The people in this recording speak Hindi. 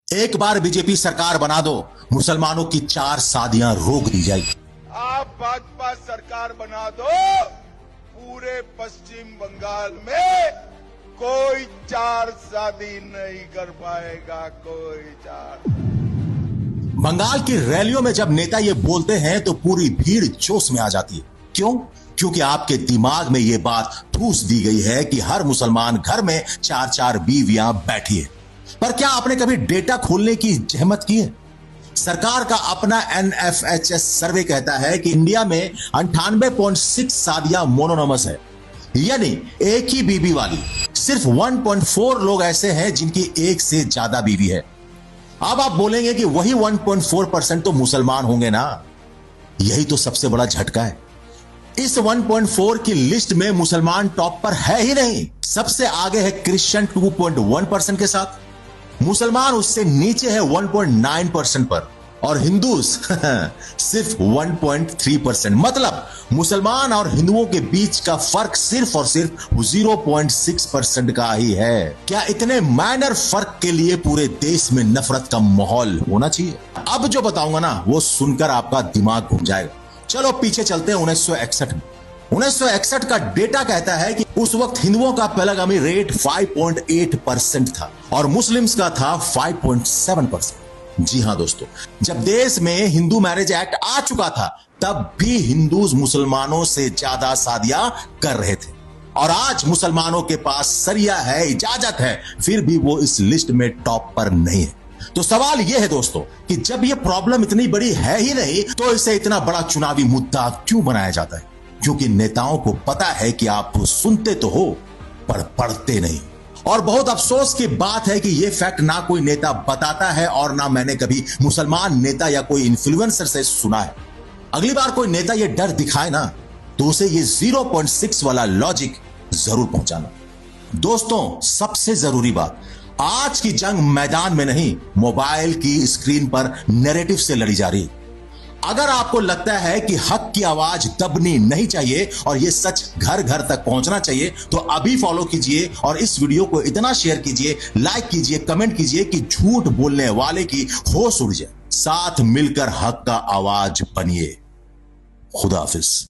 एक बार बीजेपी सरकार बना दो, मुसलमानों की 4 शादियां रोक दी जाएगी। आप भाजपा सरकार बना दो, पूरे पश्चिम बंगाल में कोई 4 शादी नहीं कर पाएगा, कोई 4। बंगाल की रैलियों में जब नेता ये बोलते हैं तो पूरी भीड़ जोश में आ जाती है। क्यों? क्योंकि आपके दिमाग में ये बात ठूस दी गई है कि हर मुसलमान घर में 4-4 बीवियां बैठी है। पर क्या आपने कभी डेटा खोलने की जहमत की है? सरकार का अपना NFHS सर्वे कहता है कि इंडिया में 98.6 शादियां मोनोनमस है, यानी एक ही बीवी वाली। सिर्फ 1.4 लोग ऐसे हैं जिनकी एक से ज्यादा बीवी है। अब आप बोलेंगे कि वही 1.4% तो मुसलमान होंगे ना। यही तो सबसे बड़ा झटका है। इस 1.4 की लिस्ट में मुसलमान टॉप पर है ही नहीं। सबसे आगे है क्रिश्चियन 2.1% के साथ, मुसलमान उससे नीचे है 1.9% पर, और हिंदूज सिर्फ 1.3%। मतलब मुसलमान और हिंदुओं के बीच का फर्क सिर्फ और सिर्फ 0.6% का ही है। क्या इतने माइनर फर्क के लिए पूरे देश में नफरत का माहौल होना चाहिए? अब जो बताऊंगा ना, वो सुनकर आपका दिमाग घूम जाएगा। चलो पीछे चलते हैं 1961 में। 1961 का डेटा कहता है कि उस वक्त हिंदुओं का पेलागामी रेट 5.8% था और मुस्लिम्स का था 5.7%। जी हां दोस्तों, जब देश में हिंदू मैरिज एक्ट आ चुका था तब भी हिंदूज मुसलमानों से ज्यादा शादियां कर रहे थे। और आज मुसलमानों के पास सरिया है, इजाजत है, फिर भी वो इस लिस्ट में टॉप पर नहीं है। तो सवाल यह है दोस्तों कि जब यह प्रॉब्लम इतनी बड़ी है ही नहीं तो इसे इतना बड़ा चुनावी मुद्दा क्यों बनाया जाता है? क्योंकि नेताओं को पता है कि आप सुनते तो हो पर पढ़ते नहीं। और बहुत अफसोस की बात है कि यह फैक्ट ना कोई नेता बताता है और ना मैंने कभी मुसलमान नेता या कोई इन्फ्लुएंसर से सुना है। अगली बार कोई नेता यह डर दिखाए ना तो उसे यह 0.6 वाला लॉजिक जरूर पहुंचाना। दोस्तों, सबसे जरूरी बात, आज की जंग मैदान में नहीं, मोबाइल की स्क्रीन पर नैरेटिव से लड़ी जा रही है। अगर आपको लगता है कि हक की आवाज दबनी नहीं चाहिए और यह सच घर घर तक पहुंचना चाहिए तो अभी फॉलो कीजिए और इस वीडियो को इतना शेयर कीजिए, लाइक कीजिए, कमेंट कीजिए कि झूठ बोलने वाले की होश उड़ जाए। साथ मिलकर हक का आवाज बनिए। खुदा हाफिज।